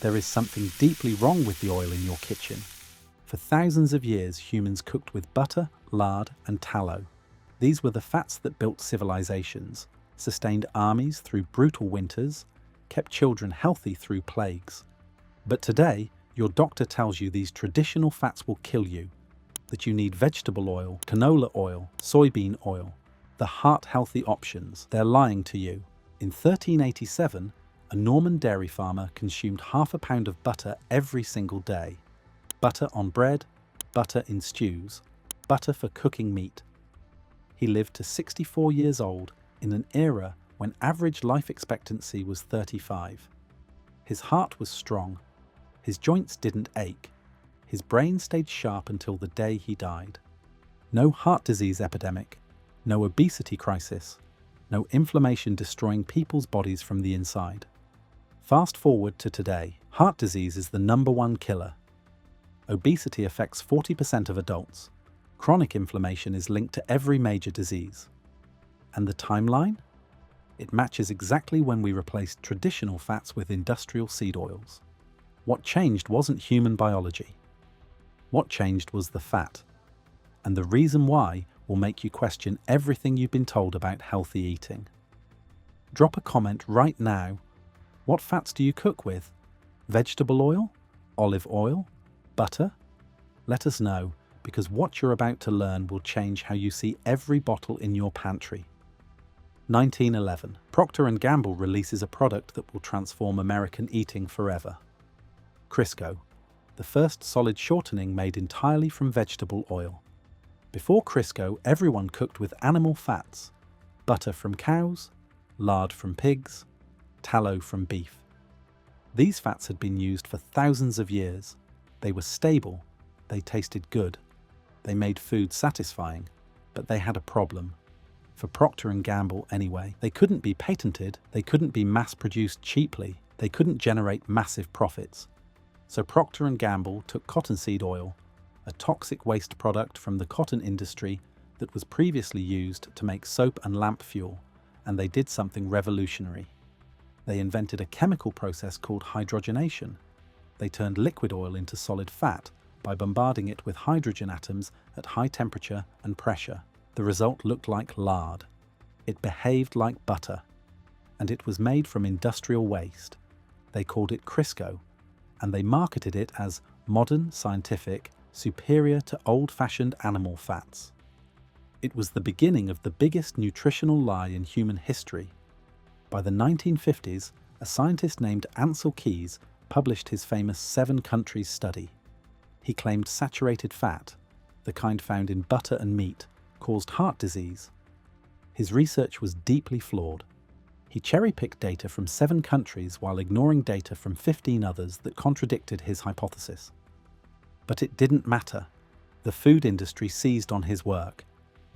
There is something deeply wrong with the oil in your kitchen. For thousands of years, humans cooked with butter, lard, and tallow. These were the fats that built civilizations, sustained armies through brutal winters, kept children healthy through plagues. But today, your doctor tells you these traditional fats will kill you, that you need vegetable oil, canola oil, soybean oil, the heart-healthy options. They're lying to you. In 1387, a Norman dairy farmer consumed half a pound of butter every single day. Butter on bread, butter in stews, butter for cooking meat. He lived to 64 years old in an era when average life expectancy was 35. His heart was strong. His joints didn't ache. His brain stayed sharp until the day he died. No heart disease epidemic, no obesity crisis, no inflammation destroying people's bodies from the inside. Fast forward to today, heart disease is the #1 killer. Obesity affects 40% of adults. Chronic inflammation is linked to every major disease. And the timeline? It matches exactly when we replaced traditional fats with industrial seed oils. What changed wasn't human biology. What changed was the fat. And the reason why will make you question everything you've been told about healthy eating. Drop a comment right now. What fats do you cook with? Vegetable oil? Olive oil? Butter? Let us know, because what you're about to learn will change how you see every bottle in your pantry. 1911. Procter & Gamble releases a product that will transform American eating forever. Crisco, the first solid shortening made entirely from vegetable oil. Before Crisco, everyone cooked with animal fats, butter from cows, lard from pigs, tallow from beef. These fats had been used for thousands of years. They were stable, they tasted good, they made food satisfying, but they had a problem. For Procter & Gamble anyway. They couldn't be patented, they couldn't be mass-produced cheaply, they couldn't generate massive profits. So Procter & Gamble took cottonseed oil, a toxic waste product from the cotton industry that was previously used to make soap and lamp fuel, and they did something revolutionary. They invented a chemical process called hydrogenation. They turned liquid oil into solid fat by bombarding it with hydrogen atoms at high temperature and pressure. The result looked like lard. It behaved like butter, and it was made from industrial waste. They called it Crisco, and they marketed it as modern, scientific, superior to old-fashioned animal fats. It was the beginning of the biggest nutritional lie in human history. By the 1950s, a scientist named Ancel Keys published his famous 7 countries study. He claimed saturated fat, the kind found in butter and meat, caused heart disease. His research was deeply flawed. He cherry-picked data from 7 countries while ignoring data from 15 others that contradicted his hypothesis. But it didn't matter. The food industry seized on his work,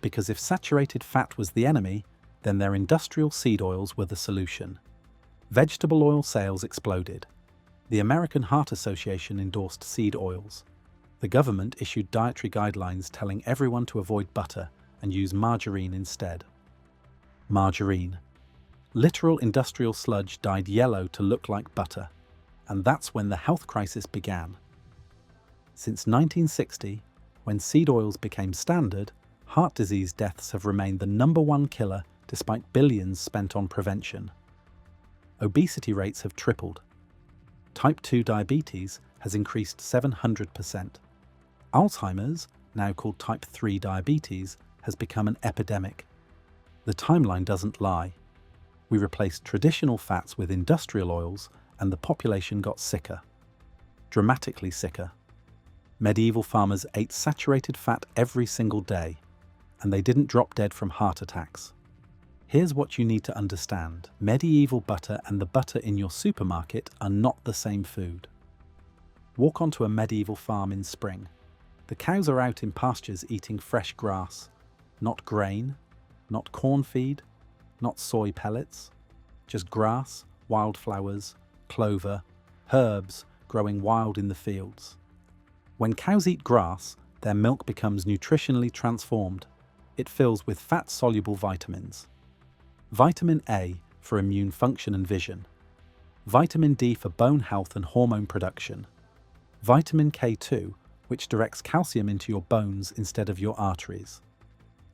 because if saturated fat was the enemy, then their industrial seed oils were the solution. Vegetable oil sales exploded. The American Heart Association endorsed seed oils. The government issued dietary guidelines telling everyone to avoid butter and use margarine instead. Margarine. Literal industrial sludge dyed yellow to look like butter, and that's when the health crisis began. Since 1960, when seed oils became standard, heart disease deaths have remained the #1 killer despite billions spent on prevention. Obesity rates have tripled. Type 2 diabetes has increased 700%. Alzheimer's, now called type 3 diabetes, has become an epidemic. The timeline doesn't lie. We replaced traditional fats with industrial oils, and the population got sicker. Dramatically sicker. Medieval farmers ate saturated fat every single day, and they didn't drop dead from heart attacks. Here's what you need to understand. Medieval butter and the butter in your supermarket are not the same food. Walk onto a medieval farm in spring. The cows are out in pastures eating fresh grass, not grain, not corn feed, not soy pellets, just grass, wildflowers, clover, herbs growing wild in the fields. When cows eat grass, their milk becomes nutritionally transformed. It fills with fat-soluble vitamins. Vitamin A for immune function and vision. Vitamin D for bone health and hormone production. Vitamin K2, which directs calcium into your bones instead of your arteries.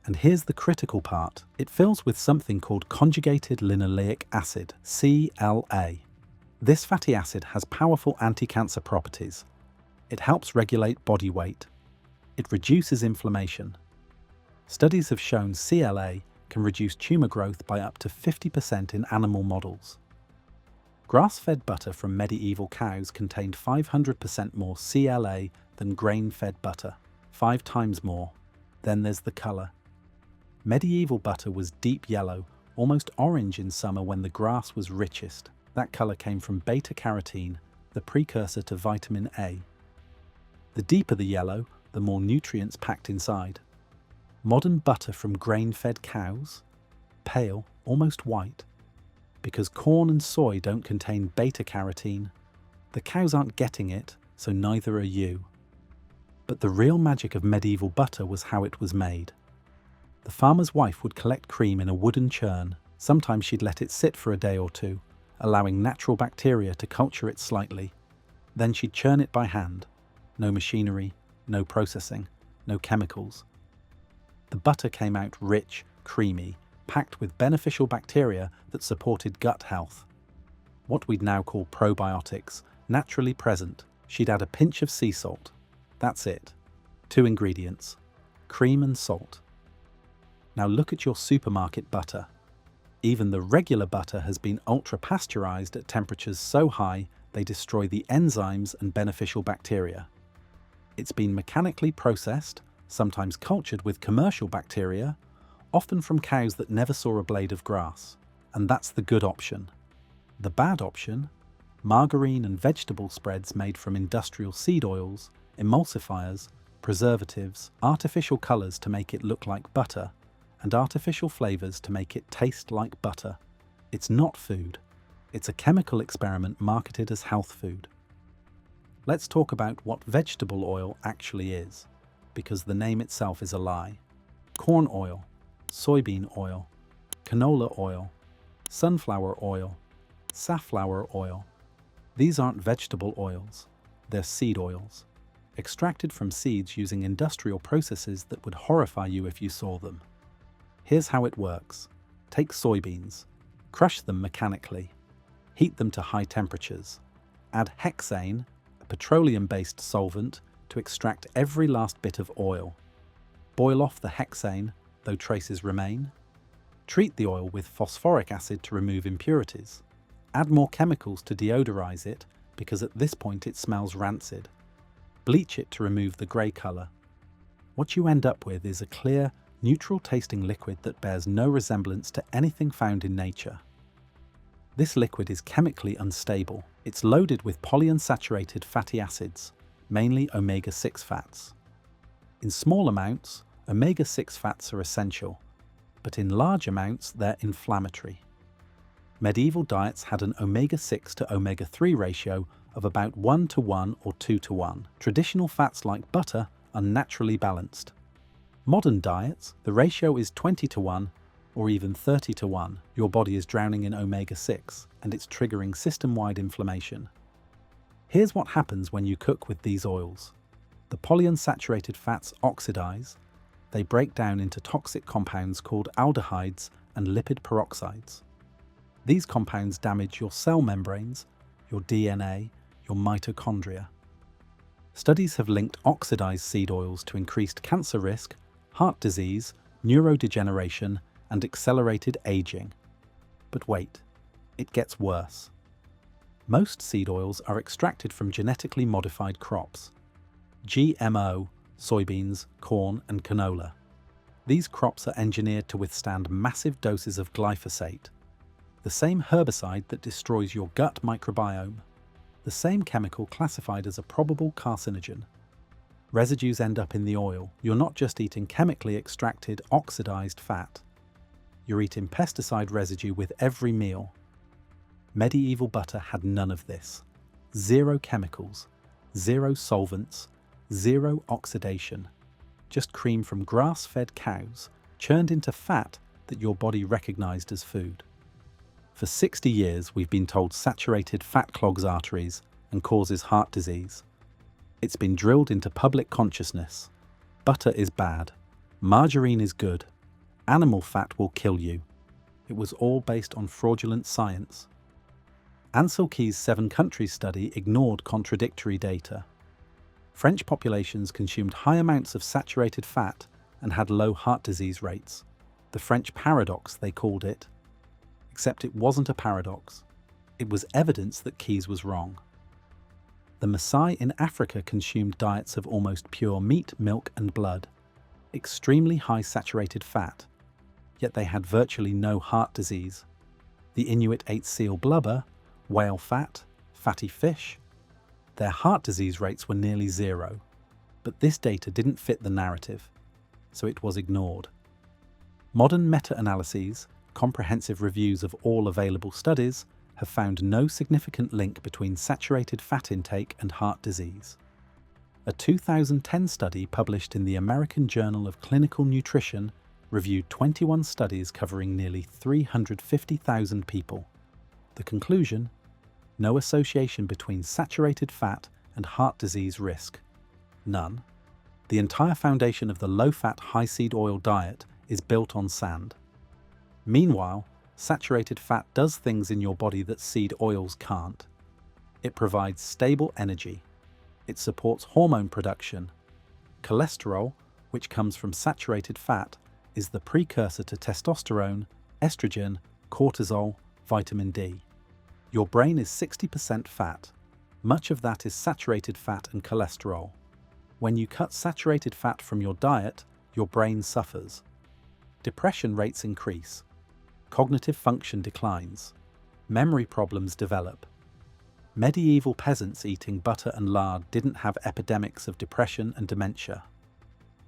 And here's the critical part. It fills with something called conjugated linoleic acid, CLA. This fatty acid has powerful anti-cancer properties. It helps regulate body weight. It reduces inflammation. Studies have shown CLA can reduce tumor growth by up to 50% in animal models. Grass-fed butter from medieval cows contained 500% more CLA than grain-fed butter, 5 times more. Then there's the colour. Medieval butter was deep yellow, almost orange in summer when the grass was richest. That colour came from beta-carotene, the precursor to vitamin A. The deeper the yellow, the more nutrients packed inside. Modern butter from grain-fed cows? Pale, almost white. Because corn and soy don't contain beta-carotene. The cows aren't getting it, so neither are you. But the real magic of medieval butter was how it was made. The farmer's wife would collect cream in a wooden churn. Sometimes she'd let it sit for a day or two, allowing natural bacteria to culture it slightly. Then she'd churn it by hand. No machinery, no processing, no chemicals. The butter came out rich, creamy, packed with beneficial bacteria that supported gut health. What we'd now call probiotics, naturally present. She'd add a pinch of sea salt. That's it. 2 ingredients, cream and salt. Now look at your supermarket butter. Even the regular butter has been ultra-pasteurized at temperatures so high they destroy the enzymes and beneficial bacteria. It's been mechanically processed, sometimes cultured with commercial bacteria, often from cows that never saw a blade of grass. And that's the good option. The bad option? Margarine and vegetable spreads made from industrial seed oils, emulsifiers, preservatives, artificial colors to make it look like butter, and artificial flavors to make it taste like butter. It's not food. It's a chemical experiment marketed as health food. Let's talk about what vegetable oil actually is, because the name itself is a lie. Corn oil, soybean oil, canola oil, sunflower oil, safflower oil. These aren't vegetable oils, they're seed oils, extracted from seeds using industrial processes that would horrify you if you saw them. Here's how it works. Take soybeans, crush them mechanically, heat them to high temperatures, add hexane, a petroleum-based solvent, to extract every last bit of oil. Boil off the hexane, though traces remain. Treat the oil with phosphoric acid to remove impurities. Add more chemicals to deodorize it, because at this point it smells rancid. Bleach it to remove the grey colour. What you end up with is a clear, neutral-tasting liquid that bears no resemblance to anything found in nature. This liquid is chemically unstable. It's loaded with polyunsaturated fatty acids, mainly omega-6 fats. In small amounts, omega-6 fats are essential, but in large amounts they're inflammatory. Medieval diets had an omega-6 to omega-3 ratio of about 1:1 or 2:1. Traditional fats like butter are naturally balanced. Modern diets, the ratio is 20:1 or even 30:1. Your body is drowning in omega-6 and it's triggering system-wide inflammation. Here's what happens when you cook with these oils. The polyunsaturated fats oxidize. They break down into toxic compounds called aldehydes and lipid peroxides. These compounds damage your cell membranes, your DNA, your mitochondria. Studies have linked oxidized seed oils to increased cancer risk, heart disease, neurodegeneration, and accelerated aging. But wait, it gets worse. Most seed oils are extracted from genetically modified crops. GMO, soybeans, corn, and canola. These crops are engineered to withstand massive doses of glyphosate, the same herbicide that destroys your gut microbiome, the same chemical classified as a probable carcinogen. Residues end up in the oil. You're not just eating chemically extracted, oxidized fat. You're eating pesticide residue with every meal. Medieval butter had none of this. 0 chemicals, 0 solvents, 0 oxidation. Just cream from grass-fed cows, churned into fat that your body recognized as food. For 60 years, we've been told saturated fat clogs arteries and causes heart disease. It's been drilled into public consciousness. Butter is bad. Margarine is good. Animal fat will kill you. It was all based on fraudulent science. Ansel Keys' 7 countries study ignored contradictory data. French populations consumed high amounts of saturated fat and had low heart disease rates. The French paradox, they called it. Except it wasn't a paradox. It was evidence that Keys was wrong. The Maasai in Africa consumed diets of almost pure meat, milk and blood, extremely high saturated fat, yet they had virtually no heart disease. The Inuit ate seal blubber, whale fat, fatty fish. Their heart disease rates were nearly zero, but this data didn't fit the narrative, so it was ignored. Modern meta-analyses, comprehensive reviews of all available studies, have found no significant link between saturated fat intake and heart disease. A 2010 study published in the American Journal of Clinical Nutrition reviewed 21 studies covering nearly 350,000 people. The conclusion? No association between saturated fat and heart disease risk. None. The entire foundation of the low-fat, high-seed oil diet is built on sand. Meanwhile, saturated fat does things in your body that seed oils can't. It provides stable energy. It supports hormone production. Cholesterol, which comes from saturated fat, is the precursor to testosterone, estrogen, cortisol, vitamin D. Your brain is 60% fat. Much of that is saturated fat and cholesterol. When you cut saturated fat from your diet, your brain suffers. Depression rates increase. Cognitive function declines. Memory problems develop. Medieval peasants eating butter and lard didn't have epidemics of depression and dementia.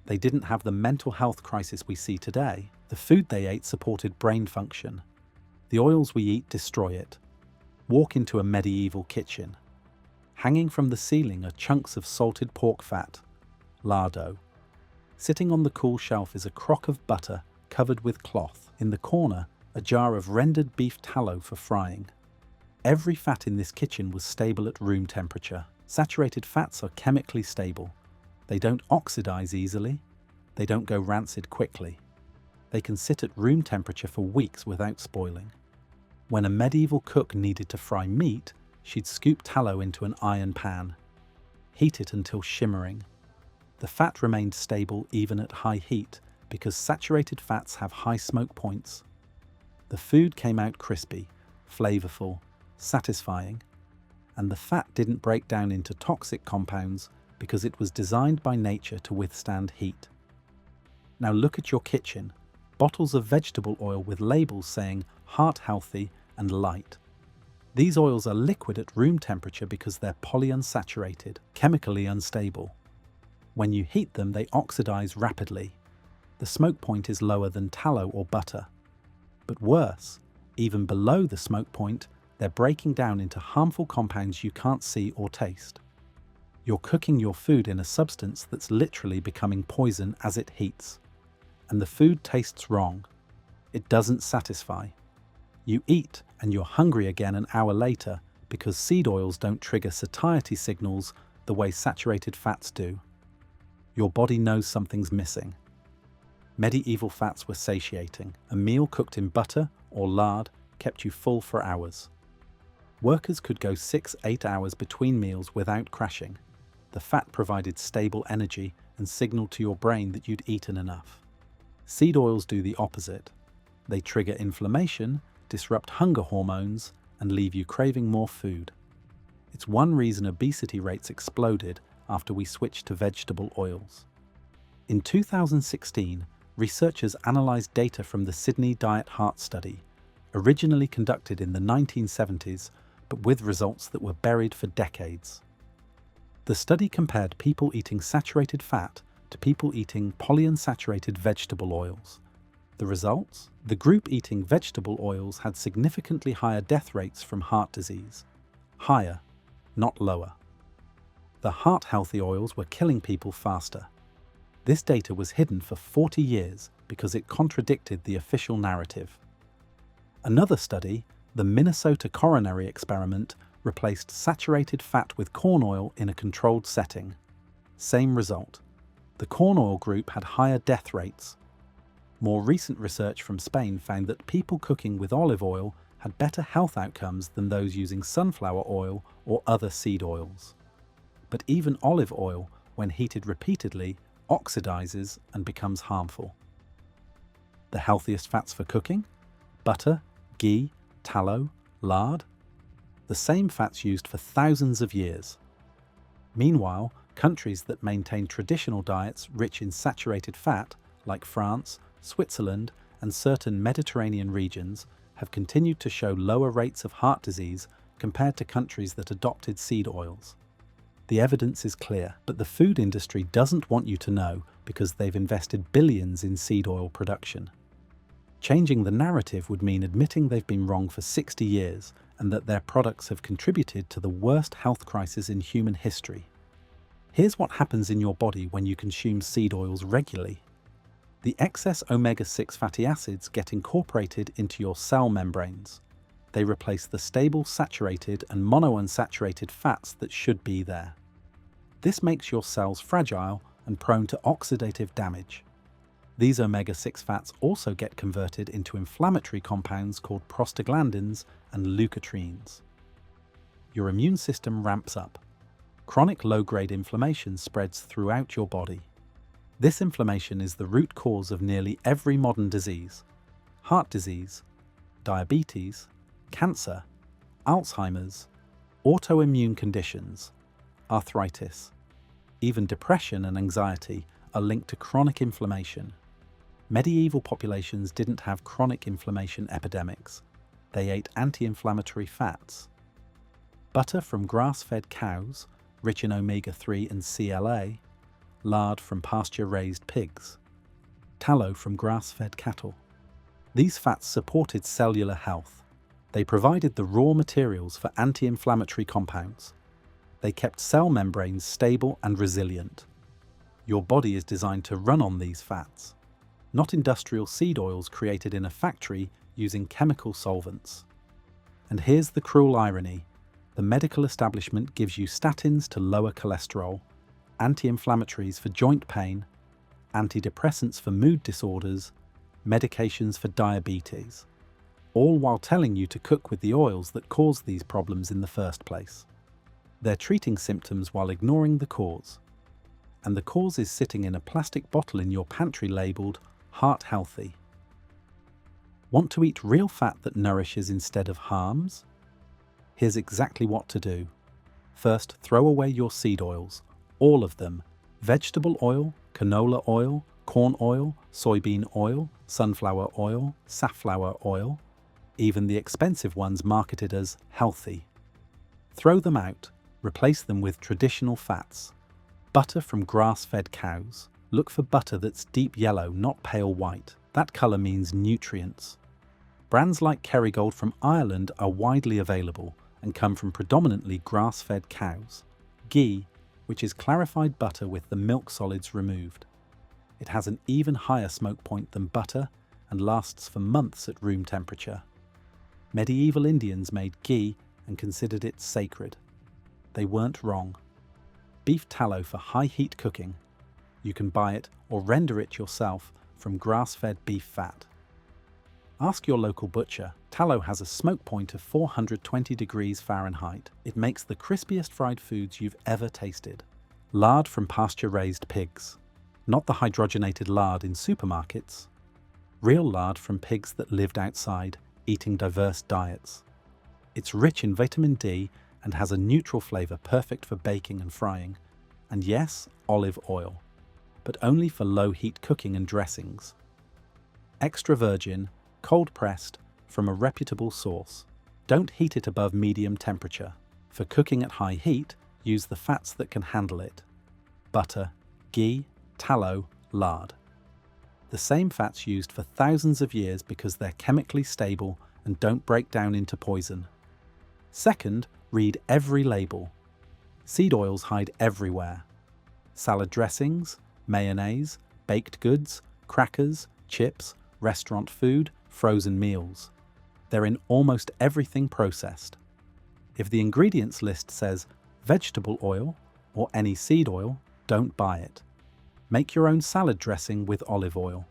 They didn't have the mental health crisis we see today. The food they ate supported brain function. The oils we eat destroy it. Walk into a medieval kitchen. Hanging from the ceiling are chunks of salted pork fat, lardo. Sitting on the cool shelf is a crock of butter covered with cloth. In the corner, a jar of rendered beef tallow for frying. Every fat in this kitchen was stable at room temperature. Saturated fats are chemically stable. They don't oxidize easily. They don't go rancid quickly. They can sit at room temperature for weeks without spoiling. When a medieval cook needed to fry meat, she'd scoop tallow into an iron pan, heat it until shimmering. The fat remained stable even at high heat because saturated fats have high smoke points. The food came out crispy, flavorful, satisfying, and the fat didn't break down into toxic compounds because it was designed by nature to withstand heat. Now look at your kitchen. Bottles of vegetable oil with labels saying heart healthy and light. These oils are liquid at room temperature because they're polyunsaturated, chemically unstable. When you heat them, they oxidize rapidly. The smoke point is lower than tallow or butter. But worse, even below the smoke point, they're breaking down into harmful compounds you can't see or taste. You're cooking your food in a substance that's literally becoming poison as it heats. And the food tastes wrong. It doesn't satisfy. You eat and you're hungry again an hour later because seed oils don't trigger satiety signals the way saturated fats do. Your body knows something's missing. Medieval fats were satiating. A meal cooked in butter or lard kept you full for hours. Workers could go 6-8 hours between meals without crashing. The fat provided stable energy and signaled to your brain that you'd eaten enough. Seed oils do the opposite. They trigger inflammation, disrupt hunger hormones, and leave you craving more food. It's one reason obesity rates exploded after we switched to vegetable oils. In 2016, researchers analysed data from the Sydney Diet Heart Study, originally conducted in the 1970s, but with results that were buried for decades. The study compared people eating saturated fat to people eating polyunsaturated vegetable oils. The results? The group eating vegetable oils had significantly higher death rates from heart disease. Higher, not lower. The heart-healthy oils were killing people faster. This data was hidden for 40 years because it contradicted the official narrative. Another study, The Minnesota coronary experiment replaced saturated fat with corn oil in a controlled setting. Same result. The corn oil group had higher death rates. More recent research from Spain found that people cooking with olive oil had better health outcomes than those using sunflower oil or other seed oils. But even olive oil, when heated repeatedly, oxidizes and becomes harmful. The healthiest fats for cooking? Butter, ghee, tallow, lard. The same fats used for thousands of years. Meanwhile, countries that maintain traditional diets rich in saturated fat, like France, Switzerland, and certain Mediterranean regions, have continued to show lower rates of heart disease compared to countries that adopted seed oils. The evidence is clear, but the food industry doesn't want you to know because they've invested billions in seed oil production. Changing the narrative would mean admitting they've been wrong for 60 years and that their products have contributed to the worst health crisis in human history. Here's what happens in your body when you consume seed oils regularly. The excess omega-6 fatty acids get incorporated into your cell membranes. They replace the stable saturated and monounsaturated fats that should be there. This makes your cells fragile and prone to oxidative damage. These omega-6 fats also get converted into inflammatory compounds called prostaglandins and leukotrienes. Your immune system ramps up. Chronic low-grade inflammation spreads throughout your body. This inflammation is the root cause of nearly every modern disease: heart disease, diabetes, cancer, Alzheimer's, autoimmune conditions, arthritis. Even depression and anxiety are linked to chronic inflammation. Medieval populations didn't have chronic inflammation epidemics. They ate anti-inflammatory fats. Butter from grass-fed cows, rich in omega-3 and CLA, lard from pasture-raised pigs, tallow from grass-fed cattle. These fats supported cellular health. They provided the raw materials for anti-inflammatory compounds. They kept cell membranes stable and resilient. Your body is designed to run on these fats, not industrial seed oils created in a factory using chemical solvents. And here's the cruel irony. The medical establishment gives you statins to lower cholesterol, anti-inflammatories for joint pain, antidepressants for mood disorders, medications for diabetes, all while telling you to cook with the oils that cause these problems in the first place. They're treating symptoms while ignoring the cause. And the cause is sitting in a plastic bottle in your pantry labelled Heart Healthy. Want to eat real fat that nourishes instead of harms? Here's exactly what to do. First, throw away your seed oils, all of them: vegetable oil, canola oil, corn oil, soybean oil, sunflower oil, safflower oil, even the expensive ones marketed as healthy. Throw them out, replace them with traditional fats. Butter from grass-fed cows. Look for butter that's deep yellow, not pale white. That colour means nutrients. Brands like Kerrygold from Ireland are widely available and come from predominantly grass-fed cows. Ghee, which is clarified butter with the milk solids removed. It has an even higher smoke point than butter and lasts for months at room temperature. Medieval Indians made ghee and considered it sacred. They weren't wrong. Beef tallow for high heat cooking. You can buy it or render it yourself from grass-fed beef fat. Ask your local butcher. Tallow has a smoke point of 420 degrees Fahrenheit. It makes the crispiest fried foods you've ever tasted. Lard from pasture-raised pigs. Not the hydrogenated lard in supermarkets. Real lard from pigs that lived outside, eating diverse diets. It's rich in vitamin D and has a neutral flavour perfect for baking and frying. And yes, olive oil, but only for low-heat cooking and dressings. Extra virgin, cold-pressed, from a reputable source. Don't heat it above medium temperature. For cooking at high heat, use the fats that can handle it. Butter, ghee, tallow, lard. The same fats used for thousands of years because they're chemically stable and don't break down into poison. Second, read every label. Seed oils hide everywhere. Salad dressings, mayonnaise, baked goods, crackers, chips, restaurant food, frozen meals. They're in almost everything processed. If the ingredients list says vegetable oil or any seed oil, don't buy it. Make your own salad dressing with olive oil.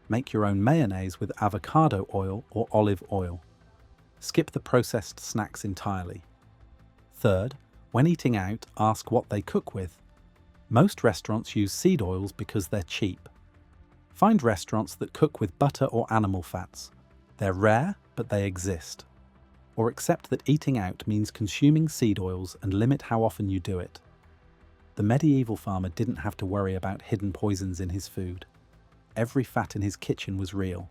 Make your own mayonnaise with avocado oil or olive oil. Skip the processed snacks entirely. Third, when eating out, ask what they cook with. Most restaurants use seed oils because they're cheap. Find restaurants that cook with butter or animal fats. They're rare, but they exist. Or accept that eating out means consuming seed oils and limit how often you do it. The medieval farmer didn't have to worry about hidden poisons in his food. Every fat in his kitchen was real.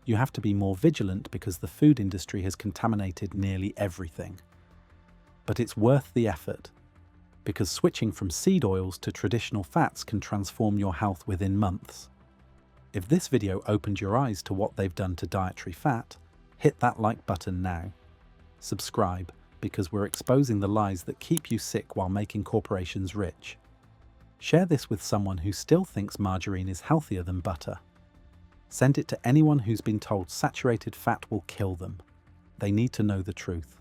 You have to be more vigilant because the food industry has contaminated nearly everything. But it's worth the effort, because switching from seed oils to traditional fats can transform your health within months. If this video opened your eyes to what they've done to dietary fat, hit that like button now. Subscribe, because we're exposing the lies that keep you sick while making corporations rich. Share this with someone who still thinks margarine is healthier than butter. Send it to anyone who's been told saturated fat will kill them. They need to know the truth.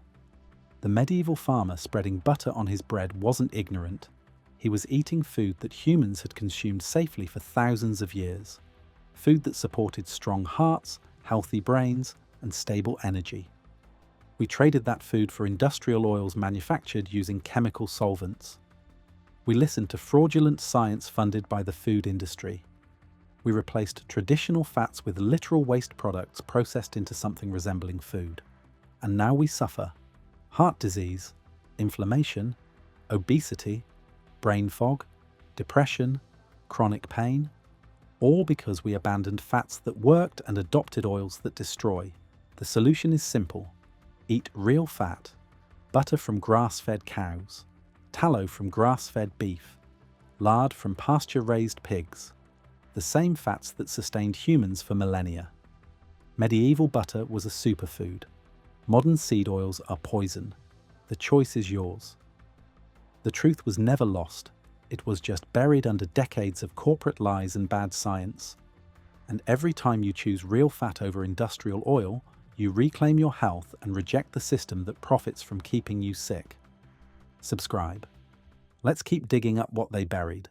The medieval farmer spreading butter on his bread wasn't ignorant. He was eating food that humans had consumed safely for thousands of years. Food that supported strong hearts, healthy brains, and stable energy. We traded that food for industrial oils manufactured using chemical solvents. We listened to fraudulent science funded by the food industry. We replaced traditional fats with literal waste products processed into something resembling food. And now we suffer heart disease, inflammation, obesity, brain fog, depression, chronic pain, all because we abandoned fats that worked and adopted oils that destroy. The solution is simple. Eat real fat, butter from grass-fed cows, tallow from grass-fed beef, lard from pasture-raised pigs, the same fats that sustained humans for millennia. Medieval butter was a superfood. Modern seed oils are poison. The choice is yours. The truth was never lost. It was just buried under decades of corporate lies and bad science. And every time you choose real fat over industrial oil, you reclaim your health and reject the system that profits from keeping you sick. Subscribe. Let's keep digging up what they buried.